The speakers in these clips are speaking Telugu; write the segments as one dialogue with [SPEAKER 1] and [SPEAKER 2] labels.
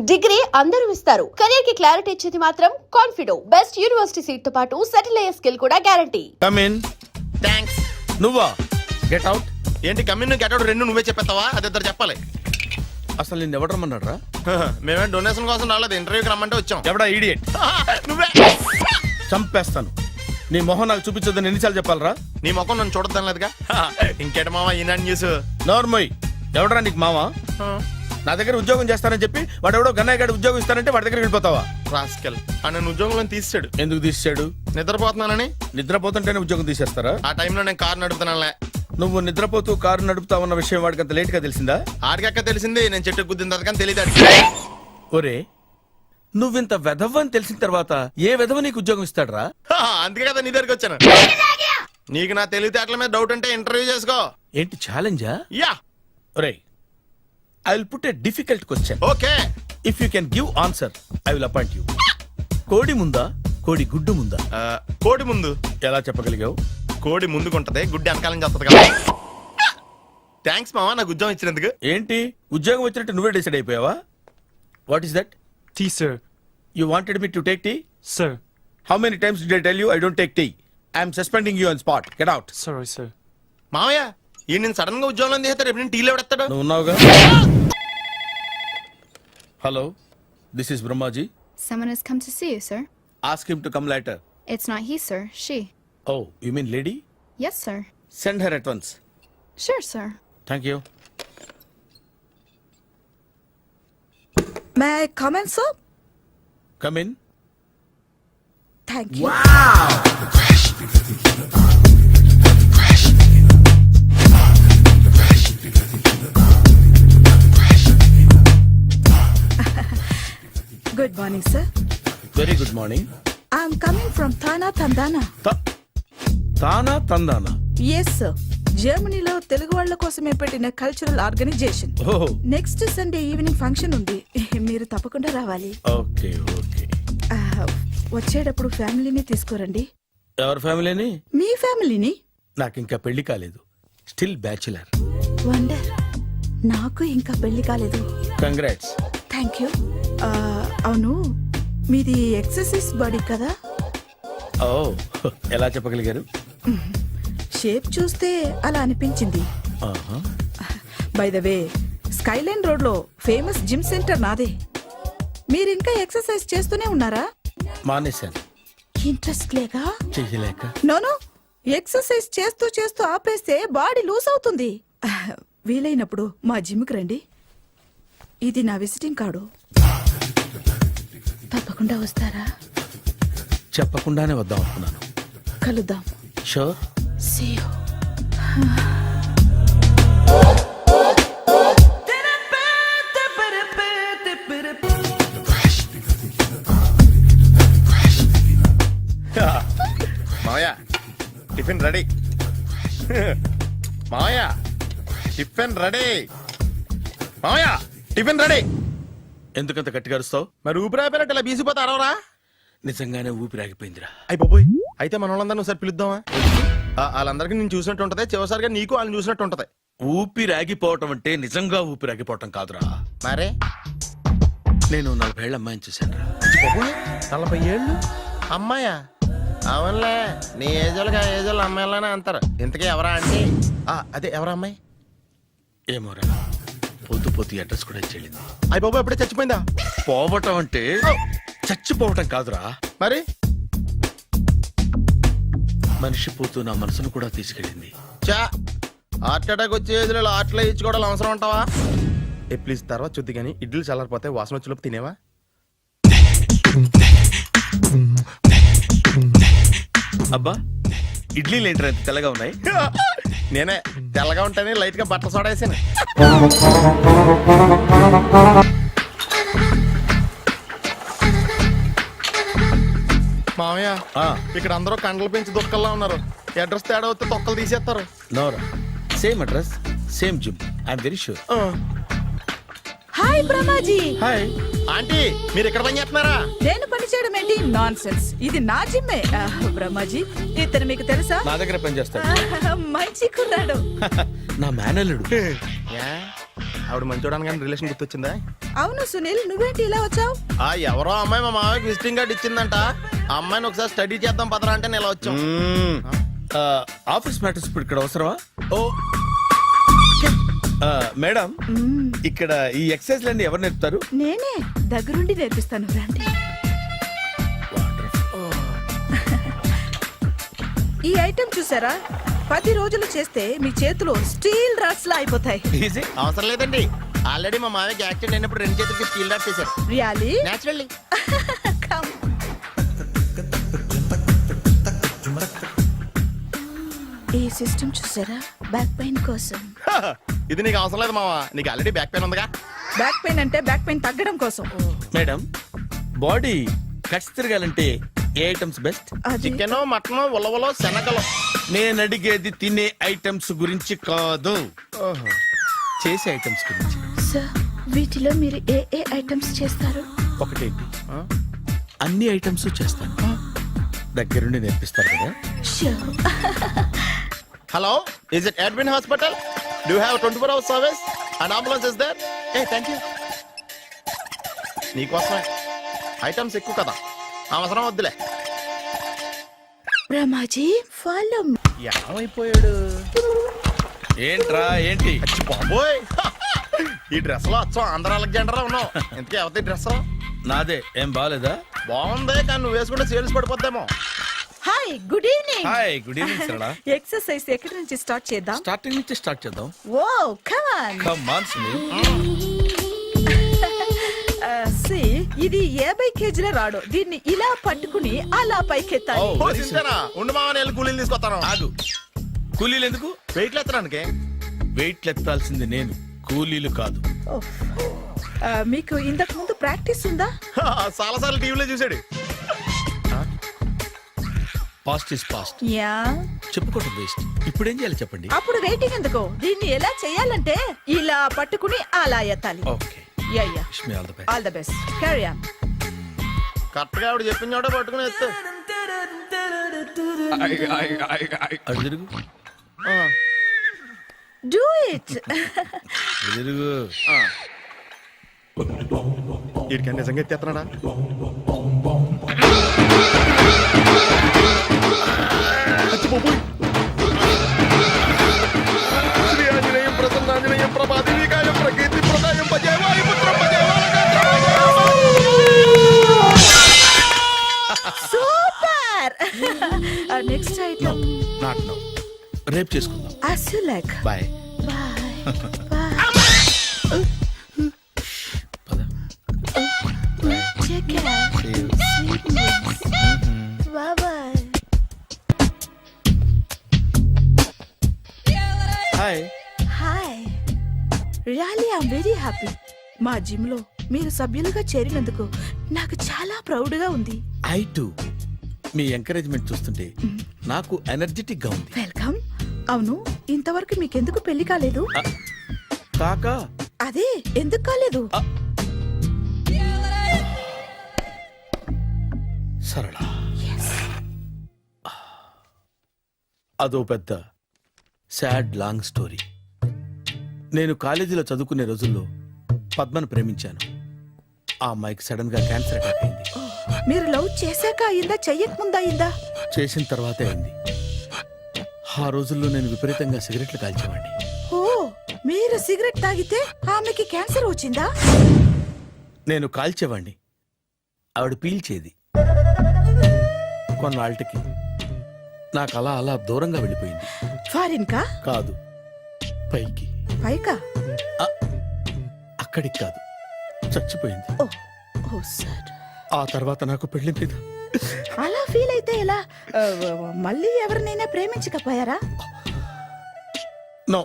[SPEAKER 1] డిగ్రీ అందరూ ఇస్తారు, కెరీర్ కి క్లారిటీ ఇచ్చేది మాత్రం కాన్ఫిడో. బెస్ట్ యూనివర్సిటీ సీట్ తో పాటు సెటిల్ అయ్యే స్కిల్ కూడా గ్యారంటీ.
[SPEAKER 2] Come in.
[SPEAKER 3] థ్యాంక్స్.
[SPEAKER 2] నువ్వా? Get out.
[SPEAKER 3] ఏంటి కమ్మిన్ గెట్ అవుట్ రెండు నువ్వే చెప్పేస్తావా? అది ఇద్దరు చెప్పాలి.
[SPEAKER 2] అసలు నిన్ను ఎవడు రమ్మన్నాడు రా?
[SPEAKER 3] మేమే డొనేషన్ కోసం రాలేదు, ఇంటర్వ్యూకి రమ్మంటే వచ్చాం.
[SPEAKER 2] ఎవడా ఈడియట్?
[SPEAKER 3] నువ్వే.
[SPEAKER 2] చంపేస్తాను. నీ మొహం నాకు చూపించొద్దని ఎన్నిసార్లు చెప్పాలరా?
[SPEAKER 3] నీ ముఖం నన్ను చూడద్దాం లేదుగా. ఇంకేట మావా ఈనాడు న్యూస్.
[SPEAKER 2] నోర్మోయ్. ఎవడరా నీకు మావా? నా దగ్గర ఉద్యోగం చేస్తానని చెప్పి వాడు ఎవడో గన్నయ్య గారి ఉద్యోగం ఇస్తానంటే వాడి దగ్గర వెళ్ళిపోతావా?
[SPEAKER 3] రాస్కెల్ నన్ను ఉద్యోగంలో తీసాడు.
[SPEAKER 2] ఎందుకు తీసాడు?
[SPEAKER 3] నిద్రపోతున్నానని.
[SPEAKER 2] నిద్రపోతుంటేనే ఉద్యోగం తీసేస్తారా?
[SPEAKER 3] ఆ టైంలో నేను కారు నడుపుతున్నానులే.
[SPEAKER 2] నువ్వు నిద్రపోతూ కారు నడుపుతా ఉన్న విషయం వాడికి అంత లేట్ గా తెలిసిందా?
[SPEAKER 3] ఆడికక్క తెలిసింది, నేను చెట్టు గుద్దిన తర్వాత కానీ తెలియదు.
[SPEAKER 2] ఒరే, నువ్వింత వెధవ్ అని తెలిసిన తర్వాత ఏ వెధవ నీకు ఉద్యోగం ఇస్తాడరా?
[SPEAKER 3] అందుకే కదా నీ దగ్గరికి వచ్చాను. నీకు నా తెలివితేటల మీద డౌట్ అంటే ఇంటర్వ్యూ చేసుకో.
[SPEAKER 2] ఏంటి ఛాలెంజా?
[SPEAKER 3] యా.
[SPEAKER 2] ఒరే, I will put a difficult question.
[SPEAKER 3] Okay.
[SPEAKER 2] If you can give answer I will appoint you. కోడి ముందా, కోడి గుడ్డు ముందా?
[SPEAKER 3] కోడి ముందు.
[SPEAKER 2] ఎలా చెప్పగలిగావు?
[SPEAKER 3] కోడి ముందుకుంటది, గుడ్డి వెనకాలని చేస్తుంది కదా. థ్యాంక్స్ మావా నాకు ఉద్యోగం ఇచ్చినందుకు.
[SPEAKER 2] ఏంటి ఉద్యోగం వచ్చినట్టు నువ్వే డిసైడ్ అయిపోయావా? What is that?
[SPEAKER 4] Tea, sir.
[SPEAKER 2] You wanted me to take tea?
[SPEAKER 4] Sir.
[SPEAKER 2] How many times did I tell you I don't take tea? I am suspending you on spot. Get out.
[SPEAKER 4] Sorry, sir.
[SPEAKER 3] మావయ్య ఈ నేను సడన్ గా ఉద్యోగంలో తీస్తాడు, రేపు నేను టీలో పెడతాడు.
[SPEAKER 2] నువ్వు ఉన్నావుగా? Hello, this is Brahmaji.
[SPEAKER 5] Someone has come to see you, sir.
[SPEAKER 2] Ask him to come later.
[SPEAKER 5] It's not he, sir. She.
[SPEAKER 2] Oh, you mean lady?
[SPEAKER 5] Yes, sir.
[SPEAKER 2] Send her at once.
[SPEAKER 5] Sure, sir.
[SPEAKER 2] Thank you.
[SPEAKER 6] May I come in, sir?
[SPEAKER 2] Come in.
[SPEAKER 6] Thank you. Good morning, sir.
[SPEAKER 2] Very good morning.
[SPEAKER 6] I'm coming from Thana, Tandana.
[SPEAKER 2] తానా తందానా?
[SPEAKER 6] Yes, sir. జర్మనీలో తెలుగు వాళ్ళ కోసమే పెట్టిన కల్చరల్ ఆర్గనైజేషన్.
[SPEAKER 2] ఓహో,
[SPEAKER 6] నెక్స్ట్ సండే ఈవినింగ్ ఫంక్షన్ ఉంది, మీరు తప్పకుండా రావాలి.
[SPEAKER 2] Okay okay.
[SPEAKER 6] వచ్చేటప్పుడు ఫ్యామిలీని తీసుకురండి.
[SPEAKER 2] ఎవరి ఫ్యామిలీని?
[SPEAKER 6] మీ ఫ్యామిలీని.
[SPEAKER 2] నాకు ఇంకా పెళ్లి కాలేదు, స్టిల్ బ్యాచులర్.
[SPEAKER 6] వండర్. నాకు ఇంకా పెళ్లి కాలేదు.
[SPEAKER 2] కంగ్రాట్స్.
[SPEAKER 6] Thank you. అవును, మీది ఎక్సర్సైజ్ బాడీ కదా?
[SPEAKER 2] ఓ, ఎలా చెప్పగలిగారు?
[SPEAKER 6] షేప్ చూస్తే అలా అనిపించింది.
[SPEAKER 2] ఆహా.
[SPEAKER 6] By the way, Skyline road లో ఫేమస్ జిమ్ సెంటర్ నాదే. మీరు ఇంకా ఎక్సర్సైజ్ చేస్తూనే ఉన్నారా?
[SPEAKER 2] మానేశాను,
[SPEAKER 6] ఇంట్రెస్ట్ లేక?
[SPEAKER 2] చెయ్యలేక.
[SPEAKER 6] నోను, ఎక్సర్సైజ్ చేస్తూ చేస్తూ ఆపేస్తే బాడీ లూజ్ అవుతుంది. వీలైనప్పుడు మా జిమ్కి రండి. ఇది నా విజిటింగ్ కార్డు. తప్పకుండా వస్తారా?
[SPEAKER 2] చెప్పకుండానే వద్దాం అనుకున్నాను.
[SPEAKER 6] కలుద్దాం.
[SPEAKER 2] షూర్.
[SPEAKER 6] See you.
[SPEAKER 3] మావయ్య టిఫిన్ రెడీ. మావయ్య టిఫిన్ రెడీ. మావయ్య టిఫిన్ రెడీ.
[SPEAKER 2] ఎందుకంత గట్టిగా అరుస్తావు?
[SPEAKER 3] మరి ఊపిరి అయిపోయినట్టు ఇలా బీసిపోతే అరవరా?
[SPEAKER 2] నిజంగానే ఊపిరాగిపోయిందిరా.
[SPEAKER 3] అయ్యి బాబోయ్, అయితే మన వాళ్ళందరినీ ఒకసారి పిలుద్దామా? వాళ్ళందరికీ నేను చూసినట్టు ఉంటది, చివరిసారిగా నీకు వాళ్ళని చూసినట్టు ఉంటది.
[SPEAKER 2] ఊపిరాగిపోవటం అంటే నిజంగా ఊపిరాగిపోవటం కాదురా.
[SPEAKER 3] మరే
[SPEAKER 2] నేను 40 ఏళ్ల అమ్మాయిని చూశాను రా.
[SPEAKER 3] 40 ఏళ్ళు అమ్మాయా? అవునులే, నీ ఏజోళ్ళకి ఆ ఏజోళ్ళు అమ్మాయిలానే అంటారు. ఇంతకీ ఎవరా అంటే? అదే ఎవరా అమ్మాయి?
[SPEAKER 2] ఏమోరా, పొద్దు పొద్దు అడ్రస్ కూడా చెల్లింది.
[SPEAKER 3] అయ్యి బాబు ఎప్పుడే చచ్చిపోయిందా?
[SPEAKER 2] పోవటం అంటే చచ్చిపోవటం కాదురా,
[SPEAKER 3] మరి
[SPEAKER 2] మనిషి పోతూ నా మనసును కూడా తీసుకెళ్ళింది.
[SPEAKER 3] చా, హార్ట్ అటాక్ వచ్చే ఏజ్లో హార్ట్లో ఇచ్చుకోవడం అవసరం అంటావా? ప్లీజ్ తర్వాత చూద్ది కానీ ఇడ్లీలు చల్లారిపోతే వాసన వచ్చేలోపు తినేవా?
[SPEAKER 2] అబ్బా, ఇడ్లీలు ఏంటి అంత తెల్లగా ఉన్నాయి?
[SPEAKER 3] నేనే తెల్లగా ఉంటానే లైట్ గా బట్టలు సోడా వేసాను. మామయ్య, ఇక్కడ అందరూ కండలు పెంచి దుక్కల్లా ఉన్నారు. అడ్రస్ తేడా వస్తే తొక్కలు తీసేస్తారు.
[SPEAKER 2] నోరా, same address, same gym. I'm very sure.
[SPEAKER 6] Hi Brahmaji.
[SPEAKER 2] Hi
[SPEAKER 3] aunty, మీరు ఇక్కడ పని చేస్తున్నారా?
[SPEAKER 6] నేను పని చేయడం ఏంటి? Nonsense. ఇది నా జిమ్మే. బ్రహ్మాజీ, ఇతను మీకు తెలుసా?
[SPEAKER 2] నా దగ్గర పని చేస్తాడు.
[SPEAKER 6] మంచి కుర్రాడు.
[SPEAKER 2] నా మేనల్లుడు.
[SPEAKER 3] ఆవిడ మంచి చూడడానికి రిలేషన్ గుర్తొచ్చిందా?
[SPEAKER 6] అవును సునీల్, నువ్వేంటి ఇలా వచ్చావు?
[SPEAKER 3] ఎవరో అమ్మాయి మా మామయ్యకి విజిటింగ్ కార్డు ఇచ్చిందంట. ఆ అమ్మాయిని ఒకసారి స్టడీ చేద్దాం పదరా అంటే నేను ఇలా వచ్చాం.
[SPEAKER 2] ఆఫీస్ మ్యాటర్స్ ఇప్పుడు ఇక్కడ అవసరమా? ఓ మేడం, ఇక్కడ ఈ ఎక్సర్సైజ్ లన్నీ ఎవరు నేర్పుతారు?
[SPEAKER 6] నేనే దగ్గరుండి నేర్పిస్తాను, రండి. ఈ ఐటెం చూసారా? 10 రోజులు చేస్తే మీ చేతులు స్టీల్ రాట్స్ లా అయిపోతాయి.
[SPEAKER 2] ఈజీ.
[SPEAKER 3] అవసరం లేదండి, ఆల్రెడీ మా మామయ్యకి యాక్సిడెంట్ అయినప్పుడు 2 చేతులకి స్టీల్ డాట్ చేశారు.
[SPEAKER 6] రియాలీ?
[SPEAKER 3] నేచురల్లీ.
[SPEAKER 6] ఈ సిస్టమ్ చూసారా? బ్యాక్ పెయిన్ కోసం.
[SPEAKER 3] ఇది నీకు అవసరం లేదు మావా, నీకు ఆల్రెడీ బ్యాక్ పెయిన్ ఉందిగా.
[SPEAKER 6] బ్యాక్ పెయిన్ అంటే బ్యాక్ పెయిన్ తగ్గడం కోసం.
[SPEAKER 2] మేడం, బాడీ కట్స్ తిరగాలంటే ఏ ఐటమ్స్ బెస్ట్?
[SPEAKER 6] అది
[SPEAKER 3] చికెన్, మటన్, ఉలవలో, శనగలు.
[SPEAKER 2] నేను అడిగేది తినే ఐటమ్స్ గురించి కాదు, చేసే ఐటమ్స్ గురించి.
[SPEAKER 6] సార్, వీటిలో మీరు ఏ ఐటమ్స్ చేస్తారు?
[SPEAKER 2] ఒకటేంటి, అన్ని ఐటమ్స్ చేస్తాను. దగ్గరుండి నేర్పిస్తారు కదా.
[SPEAKER 6] Sure.
[SPEAKER 3] Hello, is it admin hospital? Do have 24 hours service and ambulance is there? ఏ థ్యాంక్ యూ. నీకోసమే ఐటమ్స్ ఎక్కువ కదా, అవసరం వద్దులే.
[SPEAKER 6] రమాజీ, ఫాలో.
[SPEAKER 3] ఏమైపోయాడు?
[SPEAKER 2] ఏంట్రా ఏంటి?
[SPEAKER 3] అచ్చి బాబోయ్, ఈ డ్రెస్ లో అచ్చం ఆంధ్ర అలెగ్జాండర్ ఉన్నావు. ఇంతకీ ఎవరి డ్రెస్?
[SPEAKER 2] నాదే. ఏం బాగాలేదా?
[SPEAKER 3] బాగుంది, కానీ నువ్వు వేసుకుంటే సేల్స్ పడిపోద్దేమో.
[SPEAKER 6] Hi, good evening.
[SPEAKER 2] Hi, good evening Sarala.
[SPEAKER 6] Exercise ఎక్కడి నుంచి స్టార్ట్ చేద్దాం?
[SPEAKER 2] స్టార్టింగ్ నుంచి స్టార్ట్ చేద్దాం.
[SPEAKER 6] Oh come on.
[SPEAKER 2] Come on Sunil.
[SPEAKER 6] ఇది 50 కేజీల రాడు. దీన్ని ఇలా పట్టుకుని అలా పైకెత్తాలి.
[SPEAKER 2] Oh.
[SPEAKER 3] ఓ, సింతేనా? ఉండు మామ, నేను కూలీలు తీసుకొస్తాను.
[SPEAKER 2] ఆగు. కూలీలు ఎందుకు?
[SPEAKER 3] వెయిట్ ఎత్తడానికి.
[SPEAKER 2] వెయిట్ ఎత్తాల్సింది నేను, కూలీలు కాదు.
[SPEAKER 6] మీకు ఇంతకు ముందు ప్రాక్టీస్ ఉందా?
[SPEAKER 3] చాలా సార్లు టీవీలో చూసాడు.
[SPEAKER 2] Past is past,
[SPEAKER 6] yeah.
[SPEAKER 2] చెప్పుకోవడం వేస్ట్. ఇప్పుడు ఏం చేయాలి చెప్పండి.
[SPEAKER 6] అప్పుడు వెయిటింగ్ ఎందుకు? దీన్ని ఎలా చేయాలంటే ఇలా పట్టుకుని అలా ఎత్తాలి.
[SPEAKER 2] Okay,
[SPEAKER 6] yeah yeah.
[SPEAKER 2] Wish me all the best.
[SPEAKER 6] All the best. Carry on.
[SPEAKER 3] Correct గా ఆవిడ చెప్పిన చోట పట్టుకుని ఎత్తు.
[SPEAKER 2] అటు తిరుగు,
[SPEAKER 6] డూ ఇట్.
[SPEAKER 2] అటు తిరుగు.
[SPEAKER 3] వీడికి నిజంగా ఎత్తేస్తున్నాడా? శ్రీ ఆంజనేయం ప్రసన్నాంజనేయం ప్రభాదివికాయం ప్రకీర్తి ప్రదాయం భజేవాయు పుత్రం
[SPEAKER 6] super. Next item.
[SPEAKER 2] Not now, రేపు చేసుకుందాం.
[SPEAKER 6] as you like.
[SPEAKER 2] Bye.
[SPEAKER 6] Bye.
[SPEAKER 2] పద.
[SPEAKER 6] Take care.
[SPEAKER 2] See you.
[SPEAKER 6] Sweet dreams. Bye bye.
[SPEAKER 2] Hi.
[SPEAKER 6] Hi. Really I'm very happy. మా జిమ్ లో మీరు సభ్యులుగా చేరినందుకు నాకు చాలా ప్రౌడ్ గా ఉంది.
[SPEAKER 2] I to. మీ ఎంకరేజ్మెంట్ చూస్తుంటే నాకు ఎనర్జెటిక్ గా ఉంది.
[SPEAKER 6] వెల్కమ్. అవును, ఇంతవరకు మీకెందుకు పెళ్లి కాలేదు?
[SPEAKER 2] కాకా,
[SPEAKER 6] అదే ఎందుకు కాలేదు?
[SPEAKER 2] సరళ, అదో పెద్ద సాడ్ లాంగ్ స్టోరీ. నేను కాలేజీలో చదువుకునే రోజుల్లో పద్మను ప్రేమించాను. ఆ అమ్మాయికి సడన్ గా క్యాన్సర్ అటాక్ అయింది.
[SPEAKER 6] మీరు లవ్ చేశాక అయిందా, చెయ్యక ముందా అయిందా?
[SPEAKER 2] చేసిన తర్వాతే అయింది. ఆ రోజుల్లో నేను విపరీతంగా సిగరెట్లు కాల్చేవాడిని.
[SPEAKER 6] ఓ, మీరు సిగరెట్ తాగితే ఆమెకి క్యాన్సర్ వచ్చిందా?
[SPEAKER 2] నేను కాల్చేవాడిని, ఆవిడ పీల్చేది. కొన్నాళ్ళకి నాకు అలా అలా దూరంగా వెళ్ళిపోయింది.
[SPEAKER 6] ఫారిన్ కా?
[SPEAKER 2] కాదు, పైకి.
[SPEAKER 6] పైకా?
[SPEAKER 2] అక్కడికి కాదు, చచ్చిపోయింది.
[SPEAKER 6] ఓ ఓ సార్.
[SPEAKER 2] ఆ తర్వాత నాకు పెళ్లి మీద
[SPEAKER 6] అలా ఫీల్ అయితే ఎలా? మళ్ళీ ఎవరినైనా ప్రేమించకపోయారా?
[SPEAKER 2] నో,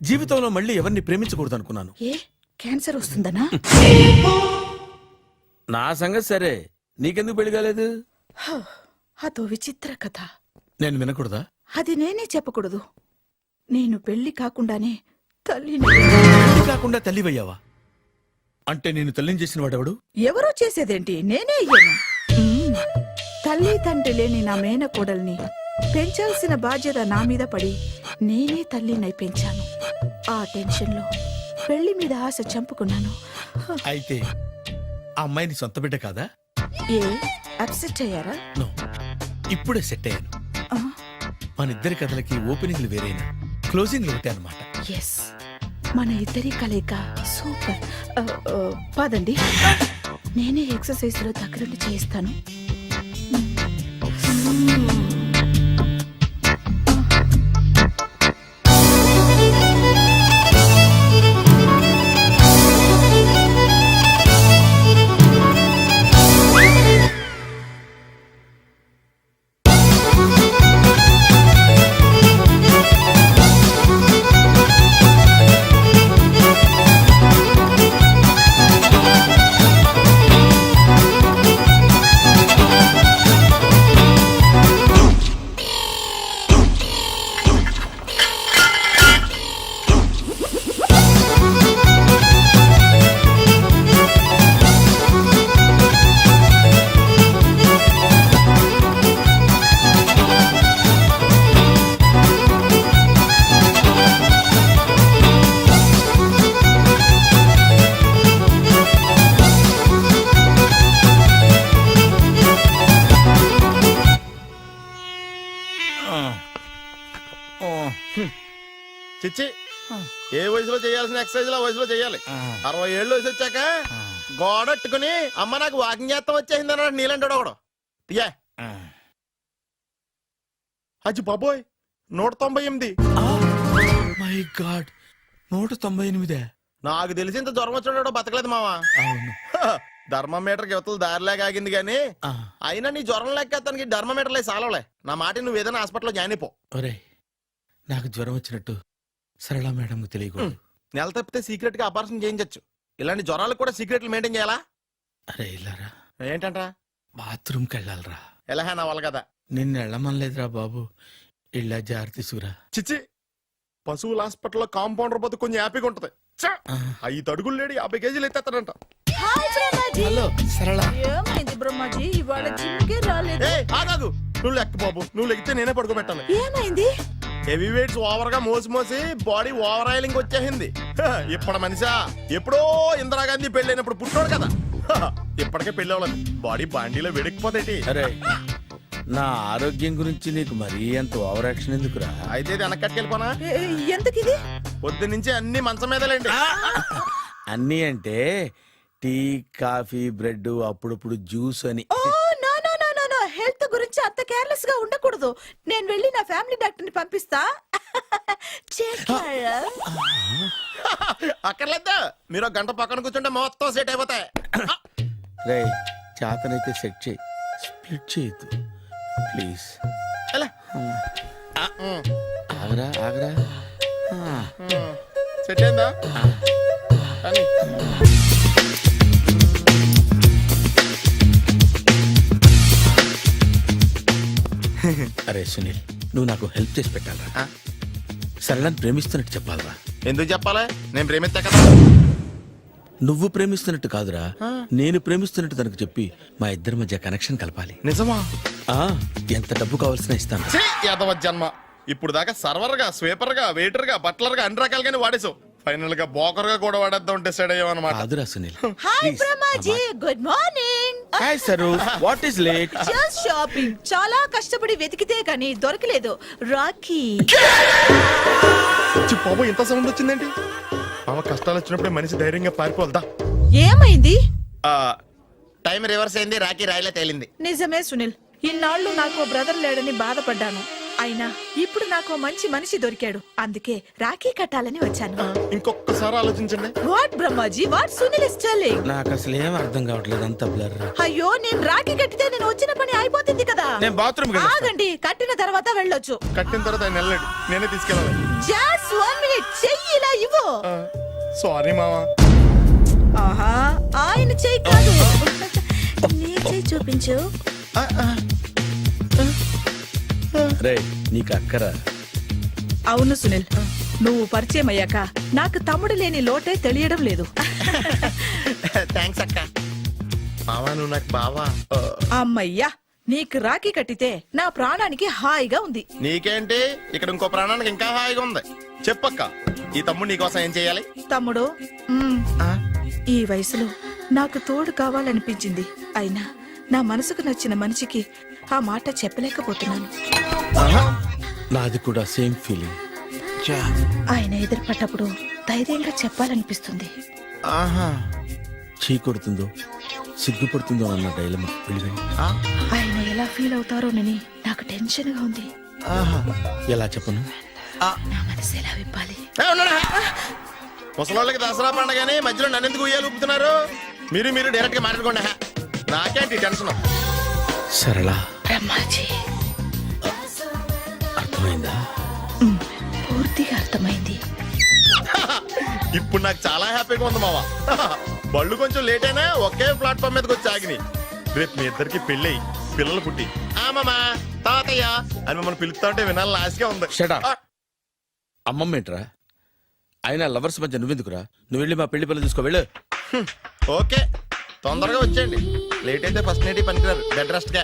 [SPEAKER 2] జీవితంలో మళ్ళీ ఎవరిని ప్రేమించకూడదు అనుకున్నాను.
[SPEAKER 6] ఏ, క్యాన్సర్ వస్తుందనా?
[SPEAKER 2] నా సంగతి సరే, నీకెందుకు పెళ్లి కాలేదు?
[SPEAKER 6] అదో విచిత్ర కథ.
[SPEAKER 2] నేను వినకూడదా?
[SPEAKER 6] అది నేనే చెప్పకూడదు. నేను పెళ్లి కాకుండానే తల్లిని.
[SPEAKER 2] పెళ్లి కాకుండా తల్లివయ్యావా? అంటే నేను తల్లిని చేసిన వాడెవడు?
[SPEAKER 6] ఎవరో చేసేదేంటి, నేనే అయ్యాను. తల్లి తండ్రి లేని నా మేనకోడల్ని పెంచాల్సిన బాధ్యత నా మీద పడి నేనే తల్లినై పెంచాను. ఆ టెన్షన్లో పెళ్లి మీద ఆశ చంపుకున్నాను.
[SPEAKER 2] అయితే ఆ అమ్మాయిని సొంత బిడ్డ కాదా?
[SPEAKER 6] ఏ అప్సెట్ అయ్యారా?
[SPEAKER 2] నో, ఇప్పుడే సెట్ అయ్యాను.
[SPEAKER 6] ఆ,
[SPEAKER 2] మన ఇద్దరి కథలకి ఓపెనింగ్లు వేరైనా క్లోజింగ్లు ఒకటే అనమాట.
[SPEAKER 6] ఎస్, మన ఇద్దరి కలయిక సూపర్. పదండి, నేనే ఎక్సర్సైజ్ లో దగ్గరుండి చేయిస్తాను.
[SPEAKER 3] చిచ్చి, ఏ వయసులో చేయాల్సిన ఎక్సర్సైజ్ ఆ వయసులో చేయాలి. 60 ఏళ్ళు వయసు వచ్చాక గోడట్టుకుని అమ్మ నాకు వాకింగ్ చేస్తాం వచ్చేసింది అన్నాడు నీలంటాడు ఒకడు. యా అచ్చి బాబోయ్, 198.
[SPEAKER 2] My God, 198.
[SPEAKER 3] నాకు తెలిసి ఇంత జ్వరం వచ్చాడో బతకలేదు మావా.
[SPEAKER 2] అవును.
[SPEAKER 3] ధర్మమీటర్ యువతలు దారిలాగా ఆగింది గానీ
[SPEAKER 2] ఆ,
[SPEAKER 3] అయినా నీ జ్వరం లెక్క అతనికి ధర్మమీటర్లే సాలవలే. నా మాట నువ్వు ఏదైనా హాస్పిటల్లో జాయిన్ అయిపో.
[SPEAKER 2] ఒరేయ్, నాకు జ్వరం వచ్చినట్టు సరళ మేడంకు తెలియకూడదు.
[SPEAKER 3] నెల తప్పితే సీక్రెట్ గా ఆపరేషన్ చేయించచ్చు. ఇలాంటి జ్వరాలకు కూడా సీక్రెట్లు మెయింటైన్ చేయాలా?
[SPEAKER 2] అరే ఇల్లారా,
[SPEAKER 3] ఏంటంటా?
[SPEAKER 2] బాత్రూమ్కి వెళ్ళాలరా.
[SPEAKER 3] ఎలా నా వాళ్ళ కదా.
[SPEAKER 2] నిన్ను వెళ్ళమనలేదురా బాబు, ఇళ్ళ జారి తీసుకురా.
[SPEAKER 3] చిచ్చి, పశువుల హాస్పిటల్లో కాంపౌండర్ పోతే కొంచెం హ్యాపీగా ఉంటది. 5 అడుగులు లేడి 50 కేజీలు ఎత్తేస్తాడంట.
[SPEAKER 2] హలో సరళ.
[SPEAKER 6] ఏమైంది బ్రహ్మాజీ, ఇవాళ జిమ్కే రాలేదు?
[SPEAKER 3] ఏ ఆగాగు, నువ్వు లెక్క బాబు, నువ్వు లెక్కితే నేనే పడుకోబెట్టాలి.
[SPEAKER 6] ఏమైంది?
[SPEAKER 3] హెవీ వెయిట్స్ ఓవర్ గా మోసి మోసి బాడీ ఓవర్ ఆయిలింగ్ వచ్చేసింది. ఇప్పుడు మనిషా ఎప్పుడో ఇందిరాగాంధీ పెళ్ళైనప్పుడు పుట్టాడు కదా, ఇప్పటికే పెళ్ళి అవ్వలేదు. బాడీ బాండీలో వెడికిపోతేటి.
[SPEAKER 2] అరే, నా ఆరోగ్యం గురించి నీకు మరీ అంత ఓవర్ యాక్షన్ ఎందుకురా?
[SPEAKER 3] అయితే ఇది వెనక్కట్టుకెళ్ళిపోనా?
[SPEAKER 6] ఎందుకిది?
[SPEAKER 3] పొద్దు నుంచి అన్ని మంచం మీదలేండి.
[SPEAKER 2] అన్నీ అంటే టీ, కాఫీ, బ్రెడ్, అప్పుడప్పుడు జ్యూస్ అని.
[SPEAKER 6] Oh no no no no no, health గురించి అంత కేర్లెస్ గా ఉండకూడదు. నేను వెళ్ళి నా ఫ్యామిలీ డాక్టర్ ని పంపిస్తా.
[SPEAKER 3] అక్కర్లేద్దా, మీరు 1 గంట పక్కన కూర్చుంటే మొత్తం సెట్ అయిపోతాయి.
[SPEAKER 2] రే, చేతనైతే సెట్ చేయి, స్ప్లిట్ చేయొద్దు ప్లీజ్.
[SPEAKER 3] ఎలా?
[SPEAKER 2] ఆగరా ఆగరా.
[SPEAKER 3] సెట్ అయిందా? కానీ
[SPEAKER 2] అరే సునీల్, నువ్వు నాకు హెల్ప్ చేసి పెట్టాలరా. సరళని ప్రేమిస్తున్నట్టు చెప్పాలరా.
[SPEAKER 3] ఎందుకు చెప్పాలి? నేను ప్రేమిస్తా కదా.
[SPEAKER 2] నువ్వు ప్రేమిస్తున్నట్టు కాదురా, నేను ప్రేమిస్తున్నట్టు తనకు చెప్పి మా ఇద్దరి మధ్య కనెక్షన్ కలపాలి.
[SPEAKER 3] నిజమా?
[SPEAKER 2] ఆ, ఎంత డబ్బు కావాల్సిన ఇస్తాను.
[SPEAKER 3] ఛీ, యాదవ జన్మ. ఇప్పుడు దాకా సర్వర్ గా, స్వీపర్ గా, వెయిటర్ గా, బట్లర్ గా అన్ని రకాలుగానే వాడేసావు. ఫైనల్ గా బోకర్ గా కూడా వాడేద్దాం డిసైడ్ అయ్యామన్నమాట.
[SPEAKER 2] కాదురా Sunil.
[SPEAKER 6] Hi Brahmaji, good morning.
[SPEAKER 2] Hi sir, what is late?
[SPEAKER 6] Just shopping. చాలా కష్టపడి వెతికితే కానీ దొరకలేదు. రాఖీ.
[SPEAKER 3] బాబు, ఇంత సౌండ్ వచ్చిందేంటి? మామ, కష్టాలు వచ్చినప్పుడే మనిషి ధైర్యంగా పారిపోల్దా.
[SPEAKER 6] ఏమైంది?
[SPEAKER 3] టైం రివర్స్ అయింది, రాఖీ రాయిలా తేలింది.
[SPEAKER 6] నిజమే సునీల్, ఇన్నాళ్ళు నాకు బ్రదర్ లేడని బాధపడ్డాను. అయినా ఇప్పుడు నాకు మంచి మనిషి దొరికాడు. అందుకే రాఖీ కట్టాలని వచ్చాను.
[SPEAKER 3] ఇంకొకసారి ఆలోచించండి.
[SPEAKER 6] What Brahmaji, what Sunil is telling?
[SPEAKER 2] నాకు అసలు ఏం అర్థం కావట్లేదు, అంత బ్లర్.
[SPEAKER 6] అయ్యో, నేను రాఖీ కట్టితే నేను వచ్చిన పని అయిపోతుంది కదా.
[SPEAKER 2] నేను బాత్రూమ్
[SPEAKER 6] ఆగండి, కట్టిన తర్వాత వెళ్ళొచ్చు.
[SPEAKER 3] కట్టిన తర్వాత ఆయన వెళ్ళండి, నేనే తీసుకెళ్ళాలి.
[SPEAKER 6] జస్ట్ 1 మినిట్, చెయ్యి ఇలా ఇవ్వు.
[SPEAKER 3] సారీ మావా.
[SPEAKER 6] ఆహా, ఆయన చెయ్యి కాదు, నీ చెయ్యి చూపించు.
[SPEAKER 2] రే, నీకు అక్కరా?
[SPEAKER 6] అవును సునీల్, నువ్వు పరిచయం అయ్యాక నాకు తమ్ముడు లేని లోటే తెలియడం లేదు.
[SPEAKER 3] థ్యాంక్స్ అక్క. మావా, నువ్వు నాకు బావా.
[SPEAKER 6] అమ్మయ్యా, నీకు రాఖీ కట్టితే నా ప్రాణానికి హాయిగా ఉంది.
[SPEAKER 3] నీకేంటి, ఇక్కడ ఇంకో ప్రాణానికి ఇంకా హాయిగా ఉంది. చెప్పక్క ఈ తమ్ముడు నీకోసం ఏం చేయాలి?
[SPEAKER 6] తమ్ముడు ఈ వయసులో నాకు తోడు కావాలనిపించింది. అయినా నా మనసుకు నచ్చిన మనిషికి ఆ మాట చెప్పలేకపోతున్నాను.
[SPEAKER 2] నాది కూడా సేమ్ ఫీలింగ్.
[SPEAKER 6] ఆయన ఎదురుపడ్డప్పుడు ధైర్యంగా చెప్పాలనిపిస్తుంది.
[SPEAKER 2] చీ కొడుతుందో సిగ్గుపడుతుందో అన్న డైలమా వెళ్ళిపోయింది.
[SPEAKER 6] ఆయన ఎలా ఫీల్ అవుతారోనని నాకు టెన్షన్ గా ఉంది.
[SPEAKER 2] ఎలా చెప్పను?
[SPEAKER 6] నా మనసు ఎలా విప్పాలి?
[SPEAKER 3] ముసలోళ్ళకి దసరా పండగని మధ్యలో నన్ను ఎందుకు ఉయ్యాలు ఊపుతున్నారు? మీరు డైరెక్ట్ గా మాట్లాడుకోండి. నాకేంటి టెన్షన్?
[SPEAKER 2] సరళ
[SPEAKER 6] బ్రహ్మాజీ,
[SPEAKER 2] అర్థమైందా?
[SPEAKER 6] పూర్తిగా అర్థమైంది.
[SPEAKER 3] ఇప్పుడు నాకు చాలా హ్యాపీగా ఉంది మావా. బళ్ళు కొంచెం లేట్ అయినా ఒకే ప్లాట్ఫామ్ మీదకి వచ్చి ఆగినాయి. రేపు మీ ఇద్దరికి పెళ్ళి పిల్లలు పుట్టి మామా తాతయ్య అని మమ్మల్ని పిలుస్తా ఉంటే వినాలని ఆశగా ఉంది.
[SPEAKER 2] Shut up. అమ్మమ్మ ఏంట్రా? అయినా లవర్స్ మధ్య నువ్వెందుకురా? నువ్వు వెళ్ళి మా పెళ్లి పిల్లలు తీసుకో వెళ్ళు.
[SPEAKER 3] ఓకే తొందరగా వచ్చేయండి. లేట్ అయితే ఫస్ట్ నైట్ పనికిరారు. బెడ్ రెస్ట్ గా.